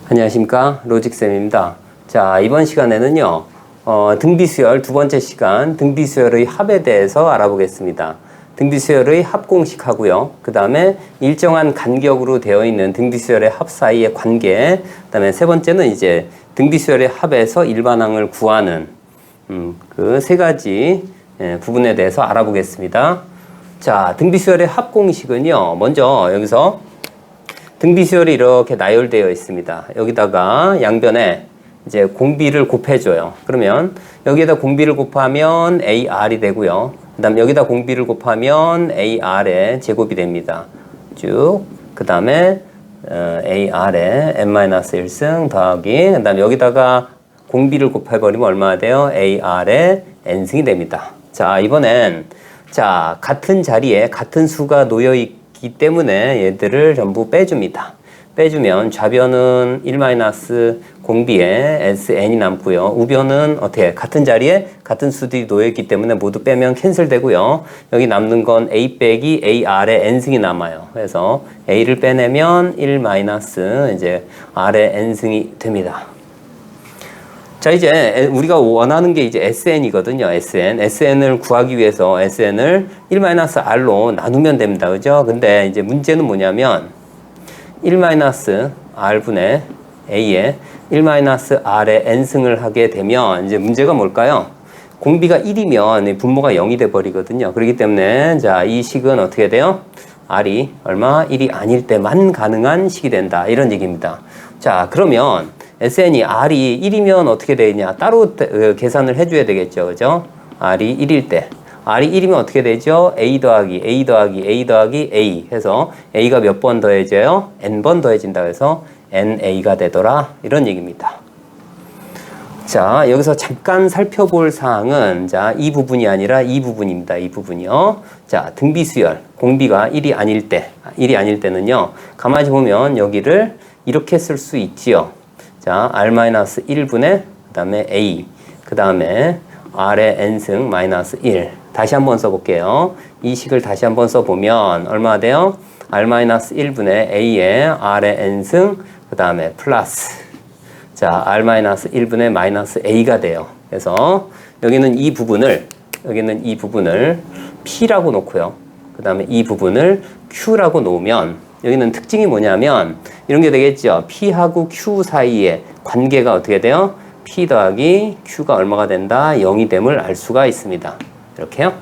안녕하십니까, 로직쌤입니다. 자, 이번 시간에는요 등비수열 두 번째 시간 등비수열의 합에 대해서 알아보겠습니다. 등비수열의 합 공식하고요, 그 다음에 일정한 간격으로 되어 있는 등비수열의 합 사이의 관계, 그 다음에 세 번째는 이제 등비수열의 합에서 일반항을 구하는 그 세 가지 부분에 대해서 알아보겠습니다. 자, 등비수열의 합 공식은요, 먼저 여기서 등비수열이 이렇게 나열되어 있습니다. 여기다가 양변에 이제 공비를 곱해줘요. 그러면 여기에다 공비를 곱하면 AR이 되고요. 그 다음 여기다 공비를 곱하면 AR의 제곱이 됩니다. 쭉. 그 다음에 AR의 n-1승 더하기, 그 다음에 여기다가 공비를 곱해버리면 얼마나 돼요? AR의 n승이 됩니다. 자, 이번엔 자, 같은 자리에 같은 수가 놓여있기 때문에 얘들을 전부 빼줍니다. 빼주면 좌변은 1-공비에 SN이 남고요. 우변은 어떻게 같은 자리에 같은 수들이 놓여있기 때문에 모두 빼면 캔슬 되고요. 여기 남는 건 A 빼기 AR의 N승이 남아요. 그래서 A를 빼내면 1 이제 R의 N승이 됩니다. 자, 이제 우리가 원하는 게 이제 SN이거든요. SN을 구하기 위해서 SN을 1-R로 나누면 됩니다. 그죠? 근데 이제 문제는 뭐냐면 1-R분의 A에 1-R의 N승을 하게 되면 이제 문제가 뭘까요? 공비가 1이면 분모가 0이 돼 버리거든요. 그렇기 때문에 자, 이 식은 어떻게 돼요? R이 얼마? 1이 아닐 때만 가능한 식이 된다. 이런 얘기입니다. 자, 그러면 SN이 R이 1이면 어떻게 되냐? 따로 계산을 해줘야 되겠죠. 그죠? R이 1일 때. R이 1이면 어떻게 되죠? A 더하기 A 해서 A가 몇 번 더해져요? N번 더해진다. 그래서 NA가 되더라. 이런 얘기입니다. 자, 여기서 잠깐 살펴볼 사항은 자, 이 부분이 아니라 이 부분입니다. 이 부분이요. 자, 등비수열. 공비가 1이 아닐 때는요. 가만히 보면 여기를 이렇게 쓸 수 있지요. 자, R-1분의 그 다음에 A, 그 다음에 R의 N승 -1. 다시 한번 써볼게요. 이 식을 다시 한번 써보면 얼마나 돼요? R-1분의 A의 R의 N승, 그 다음에 플러스. 자, R-1분의 -A가 돼요. 그래서 여기는 이 부분을 P라고 놓고요. 그 다음에 이 부분을 Q라고 놓으면 여기는 특징이 뭐냐면 이런 게 되겠죠. P하고 Q 사이의 관계가 어떻게 돼요? P 더하기 Q가 얼마가 된다? 0이 됨을 알 수가 있습니다. 이렇게요.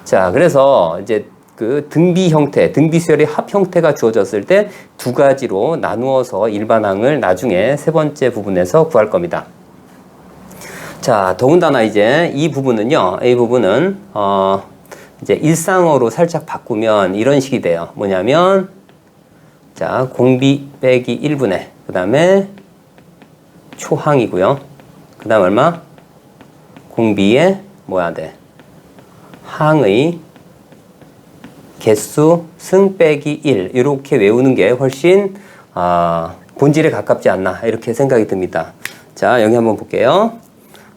자, 그래서 이제 그 등비 형태, 등비수열의 합 형태가 주어졌을 때 두 가지로 나누어서 일반항을 나중에 세 번째 부분에서 구할 겁니다. 자, 더군다나 이제 이 부분은요, 이 부분은 이제 일상어로 살짝 바꾸면 이런 식이 돼요. 뭐냐면 자, 공비 빼기 1분의 그 다음에 초항이고요. 그 다음 얼마? 공비의 뭐야 돼? 항의 개수 승 빼기 1 이렇게 외우는 게 훨씬 본질에 가깝지 않나 이렇게 생각이 듭니다. 자, 여기 한번 볼게요.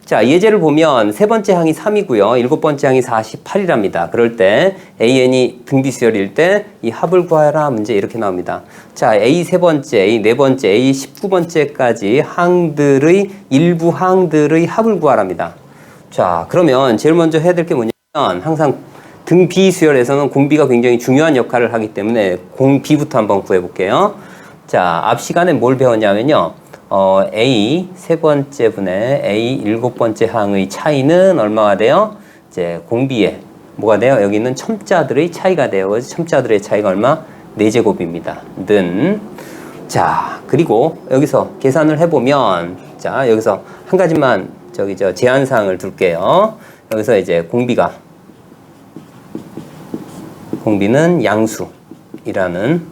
자, 예제를 보면 세 번째 항이 3이고요. 일곱 번째 항이 48이랍니다. 그럴 때 AN이 등비수열일 때 이 합을 구하라 문제 이렇게 나옵니다. 자, A 세 번째, A 네 번째, A 19번째까지 항들의 일부 항들의 합을 구하랍니다. 자, 그러면 제일 먼저 해야 될 게 뭐냐면 항상 등비수열에서는 공비가 굉장히 중요한 역할을 하기 때문에 공비부터 한번 구해볼게요. 자, 앞 시간에 뭘 배웠냐면요. A 세 번째 분의 A 일곱 번째 항의 차이는 얼마가 돼요? 이제 공비에 뭐가 돼요? 여기 있는 첨자들의 차이가 돼요. 그래서 첨자들의 차이가 얼마? 4제곱입니다. 자, 그리고 여기서 계산을 해보면 자, 여기서 한 가지만 제한사항을 둘게요. 여기서 이제 공비는 양수이라는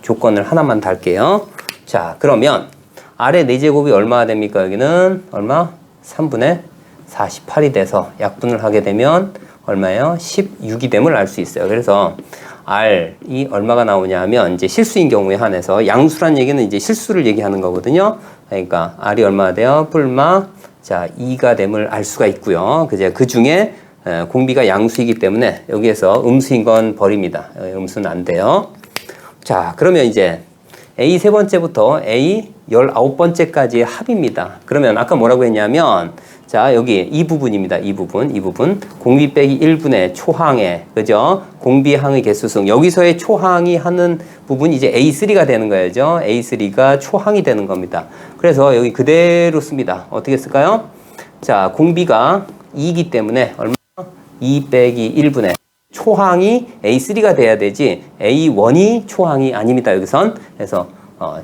조건을 하나만 달게요. 자, 그러면 R의 4제곱이 얼마가 됩니까? 여기는 얼마? 3분의 48이 돼서 약분을 하게 되면 얼마예요? 16이 됨을 알 수 있어요. 그래서 R이 얼마가 나오냐 하면 이제 실수인 경우에 한해서 양수란 얘기는 이제 실수를 얘기하는 거거든요. 그러니까 R이 얼마가 돼요? 뿔마 자, 2가 됨을 알 수가 있고요. 그 중에 공비가 양수이기 때문에 여기에서 음수인 건 버립니다. 음수는 안 돼요. 자, 그러면 이제 A 세 번째부터 A 19번째까지의 합입니다. 그러면 아까 뭐라고 했냐면 자, 여기 이 부분입니다. 이 부분. 공비 빼기 1분의 초항의, 그죠? 공비항의 개수승. 여기서의 초항이 하는 부분이 이제 A3가 되는 거죠. A3가 초항이 되는 겁니다. 그래서 여기 그대로 씁니다. 어떻게 쓸까요? 자, 공비가 2이기 때문에 얼마? 2 빼기 1분의 초항이 A3가 돼야 되지 A1이 초항이 아닙니다. 여기선. 그래서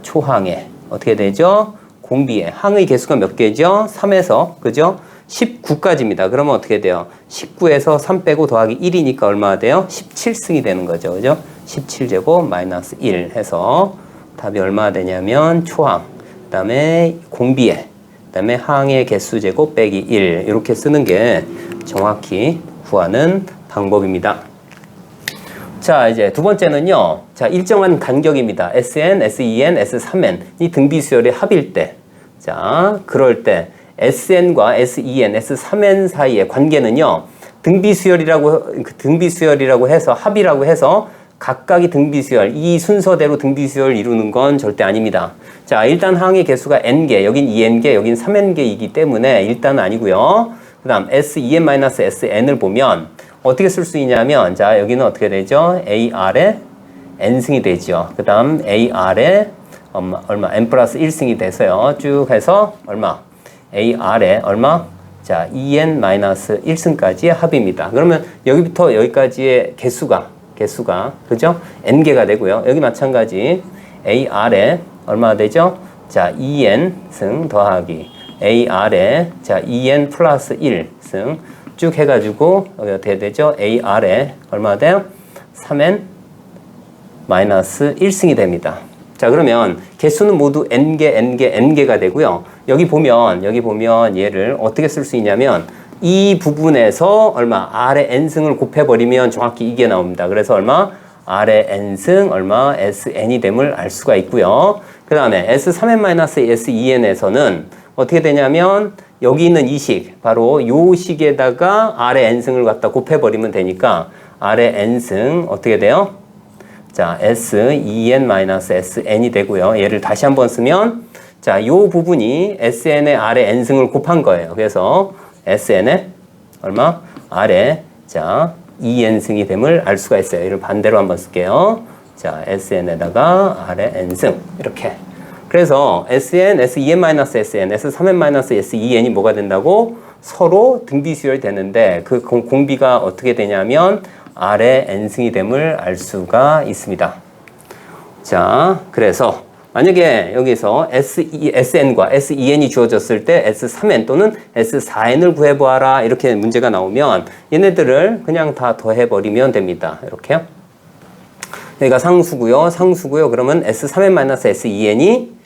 초항의 어떻게 되죠? 공비의 항의 개수가 몇 개죠? 3에서 그죠? 19까지입니다. 그러면 어떻게 돼요? 19에서 3 빼고 더하기 1이니까 얼마가 돼요? 17승이 되는 거죠. 그죠? 17제곱 마이너스 1 해서 답이 얼마가 되냐면 초항, 그 다음에 공비의, 그 다음에 항의 개수 제곱 빼기 1 이렇게 쓰는 게 정확히 구하는 방법입니다. 자, 이제 두 번째는요. 자, 일정한 간격입니다. SN, SEN, S3N 이 등비수열의 합일 때. 자, 그럴 때 SN과 SEN, S3N 사이의 관계는요. 등비수열이라고 해서 합이라고 해서 각각이 등비수열, 이 순서대로 등비수열 이루는 건 절대 아닙니다. 자, 일단 항의 개수가 n개, 여긴 2n개, 여긴 3n개이기 때문에 일단은 아니고요. 그 다음 SEN-SN을 보면 어떻게 쓸 수 있냐면 자, 여기는 어떻게 되죠? AR의 n승이 되죠. 그 다음 AR의 얼마? n 플러스 1승이 돼서요. 쭉 해서 얼마? AR의 얼마? 자, EN-1승까지의 합입니다. 그러면 여기부터 여기까지의 개수가 그죠? n개가 되고요. 여기 마찬가지 AR의 얼마가 되죠? 자, EN승 더하기 AR의 자, EN 플러스 1승 쭉 해가지고 여기 어떻게 되죠? AR의 얼마가 돼요? 3N 마이너스 1승이 됩니다. 자, 그러면 개수는 모두 n개가 되고요. 여기 보면 얘를 어떻게 쓸 수 있냐면 이 부분에서 얼마? R의 n승을 곱해버리면 정확히 이게 나옵니다. 그래서 얼마? R의 n승 얼마? SN이 됨을 알 수가 있고요. 그 다음에 S3n-SEn에서는 어떻게 되냐면 여기 있는 이 식, 바로 요 식에다가 R의 n승을 갖다 곱해버리면 되니까 R의 n승 어떻게 돼요? 자, SEN-SN이 되고요. 얘를 다시 한번 쓰면 자, 요 부분이 SN의 R의 n승을 곱한 거예요. 그래서 SN의 얼마? R의 자, EN승이 됨을 알 수가 있어요. 이를 반대로 한번 쓸게요. 자, SN에다가 R의 n승 이렇게. 그래서 SN, SEN-SN, S3n-SEN이 뭐가 된다고? 서로 등비수열이 되는데 그 공비가 어떻게 되냐면 R의 n승이 됨을 알 수가 있습니다. 자, 그래서 만약에 여기서 SN과 SEN이 주어졌을 때 S3n 또는 S4n을 구해보아라 이렇게 문제가 나오면 얘네들을 그냥 다 더해버리면 됩니다. 이렇게요. 여기가 상수고요. 그러면 S3n-SEN이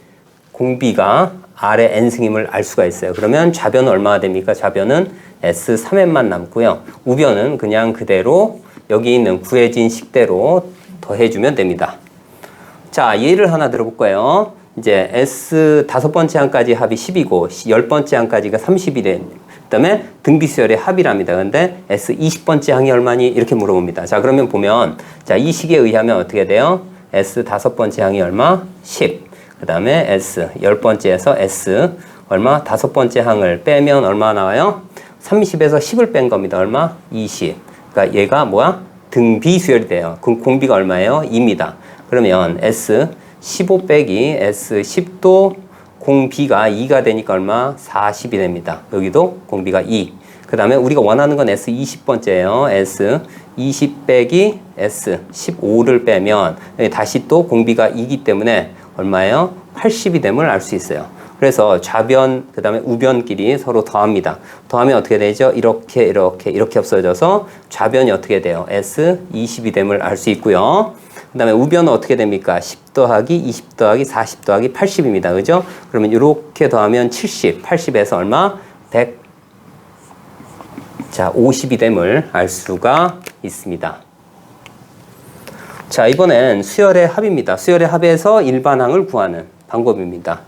공비가 R의 n승임을 알 수가 있어요. 그러면 좌변은 얼마가 됩니까? 좌변은 S3n만 남고요. 우변은 그냥 그대로 여기 있는 구해진 식대로 더해주면 됩니다. 자, 예를 하나 들어볼 거예요. 이제 S 5번째 항까지 합이 10이고 10번째 항까지가 30이 된 그다음에 등비수열의 합이랍니다. 근데 S 20번째 항이 얼마니? 이렇게 물어봅니다. 자, 그러면 보면 자, 이 식에 의하면 어떻게 돼요? S 5번째 항이 얼마? 10. 그 다음에 S 10번째에서 S 얼마? 5번째 항을 빼면 얼마 나와요? 30에서 10을 뺀 겁니다. 얼마? 20. 그러니까 얘가 뭐야? 등비수열이 돼요. 그럼 공비가 얼마예요? 2입니다. 그러면 S 15 빼기 S 10도 공비가 2가 되니까 얼마? 40이 됩니다. 여기도 공비가 2. 그 다음에 우리가 원하는 건 S 20번째예요. S 20 빼기 S 15를 빼면 다시 또 공비가 2이기 때문에 얼마예요? 80이 됨을 알 수 있어요. 그래서 좌변 그 다음에 우변끼리 서로 더합니다. 더하면 어떻게 되죠? 이렇게 없어져서 좌변이 어떻게 돼요? S 20이 됨을 알 수 있고요. 그 다음에 우변은 어떻게 됩니까? 10 더하기 20 더하기 40 더하기 80입니다. 그죠? 그러면 이렇게 더하면 70, 80에서 얼마? 100. 자, 50이 됨을 알 수가 있습니다. 자, 이번엔 수열의 합입니다. 수열의 합에서 일반항을 구하는 방법입니다.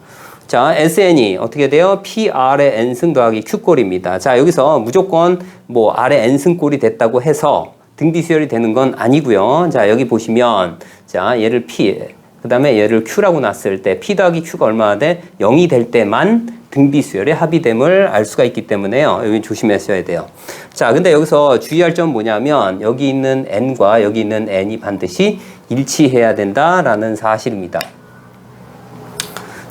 자, SN이 어떻게 돼요? PR의 n승 더하기 Q꼴입니다. 자, 여기서 무조건 뭐 R의 n승꼴이 됐다고 해서 등비수열이 되는 건 아니고요. 자, 여기 보시면 자, 얘를 P, 그 그 다음에 얘를 Q라고 놨을 때 P 더하기 Q가 얼마나 돼? 0이 될 때만 등비수열의 합의됨을 알 수가 있기 때문에요. 여기 조심하셔야 돼요. 자, 근데 여기서 주의할 점은 뭐냐면 여기 있는 n과 여기 있는 n이 반드시 일치해야 된다라는 사실입니다.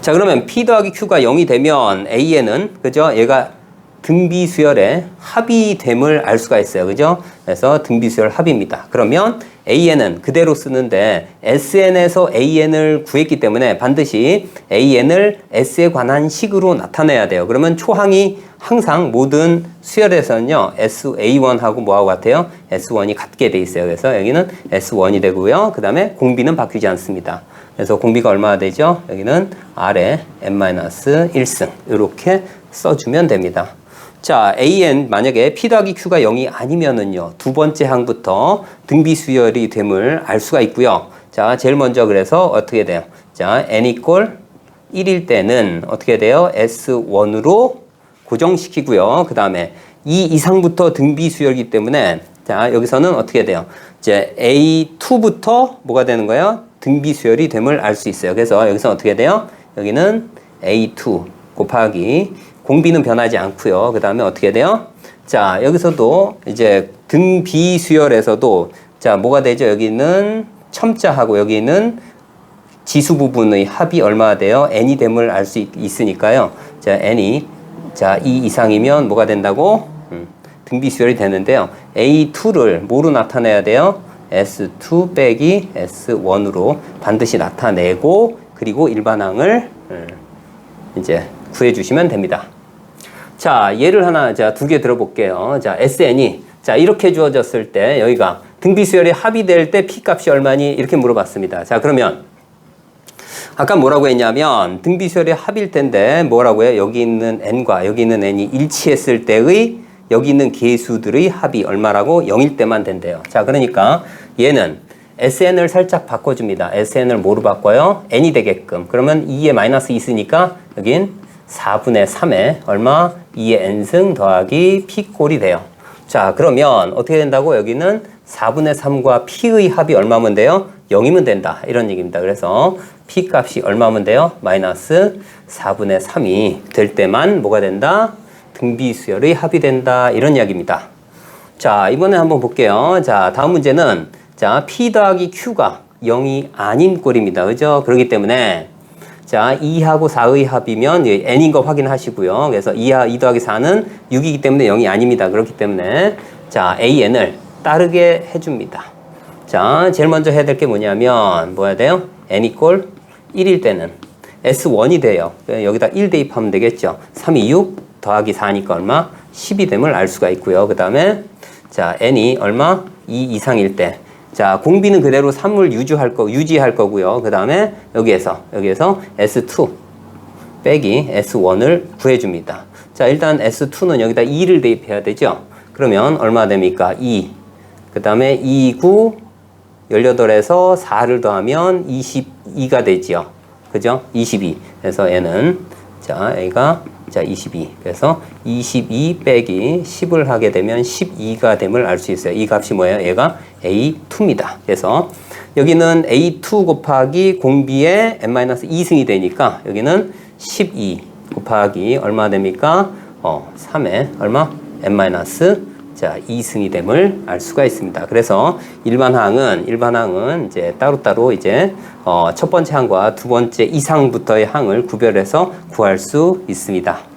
자, 그러면 P 더하기 Q가 0이 되면 AN은, 그죠? 얘가 등비수열의 합의됨을 알 수가 있어요. 그죠? 그래서 등비수열 합입니다. 그러면 AN은 그대로 쓰는데 SN에서 AN을 구했기 때문에 반드시 AN을 S에 관한 식으로 나타내야 돼요. 그러면 초항이 항상 모든 수열에서는요, SA1하고 뭐하고 같아요? S1이 같게 돼 있어요. 그래서 여기는 S1이 되고요. 그 다음에 공비는 바뀌지 않습니다. 그래서 공비가 얼마나 되죠? 여기는 R에 n-1승 이렇게 써주면 됩니다. 자, AN 만약에 P 더하기 Q가 0이 아니면은요, 두 번째 항부터 등비수열이 됨을 알 수가 있고요. 자, 제일 먼저 그래서 어떻게 돼요? 자, n equal 1일 때는 어떻게 돼요? S1으로 고정시키고요. 그 다음에 2 이상부터 등비수열이기 때문에 자, 여기서는 어떻게 돼요? 이제 A2부터 뭐가 되는 거예요? 등비수열이 됨을 알 수 있어요. 그래서 여기서 어떻게 돼요? 여기는 A2 곱하기 공비는 변하지 않고요. 그 다음에 어떻게 돼요? 자, 여기서도 이제 등비수열에서도 자, 뭐가 되죠? 여기는 첨자하고 여기는 지수 부분의 합이 얼마나 돼요? n이 됨을 알 수 있으니까요. 자, n이 자, 2 이상이면 뭐가 된다고? 등비수열이 되는데요. A2를 뭐로 나타내야 돼요? S2 빼기 S1으로 반드시 나타내고 그리고 일반항을 이제 구해주시면 됩니다. 자, 예를 하나, 자, 두 개 들어볼게요. 자, SN이, 자, 이렇게 주어졌을 때, 여기가 등비수열이 합의될 때 P 값이 얼마니? 이렇게 물어봤습니다. 자, 그러면, 아까 뭐라고 했냐면, 등비수열이 합일 텐데, 뭐라고요? 여기 있는 N과 여기 있는 N이 일치했을 때의, 여기 있는 계수들의 합이 얼마라고? 0일 때만 된대요. 자, 그러니까, 얘는 SN을 살짝 바꿔줍니다. SN을 뭐로 바꿔요? N이 되게끔. 그러면 2에 마이너스 있으니까, 여긴 4분의 3에 얼마? 2의 n승 더하기 p꼴이 돼요. 자, 그러면 어떻게 된다고? 여기는 4분의 3과 p의 합이 얼마면 돼요? 0이면 된다. 이런 얘기입니다. 그래서 p 값이 얼마면 돼요? 마이너스 4분의 3이 될 때만 뭐가 된다? 등비수열의 합이 된다. 이런 이야기입니다. 자, 이번에 한번 볼게요. 자, 다음 문제는 자, p 더하기 q가 0이 아닌 꼴입니다. 그죠? 그렇기 때문에 자, 2하고 4의 합이면 n인 거 확인하시고요. 그래서 2 더하기 4는 6이기 때문에 0이 아닙니다. 그렇기 때문에 자, an을 따르게 해줍니다. 자, 제일 먼저 해야 될 게 뭐냐면 뭐 해야 돼요? n equal 1일 때는 S1이 돼요. 여기다 1 대입하면 되겠죠. 3, 2, 6 더하기 4니까 얼마? 10이 됨을 알 수가 있고요. 그 다음에 자, n이 얼마? 2 이상일 때 자, 공비는 그대로 3을 유지할 거고요. 그 다음에 여기에서 S2 빼기 S1을 구해줍니다. 자, 일단 S2는 여기다 2를 대입해야 되죠. 그러면 얼마 됩니까? 2. 그 다음에 2, 9, 18에서 4를 더하면 22가 되죠. 그죠? 22. 그래서 얘는, 자, A가, 자, 22. 그래서 22 빼기 10을 하게 되면 12가 됨을 알 수 있어요. 이 값이 뭐예요? 얘가 A2입니다. 그래서 여기는 A2 곱하기 공비의 n-2승이 되니까 여기는 12 곱하기 얼마 됩니까? 3에 얼마? n-자, 2승이 됨을 알 수가 있습니다. 그래서 일반항은 이제 따로따로 이제 첫 번째 항과 두 번째 이상부터의 항을 구별해서 구할 수 있습니다.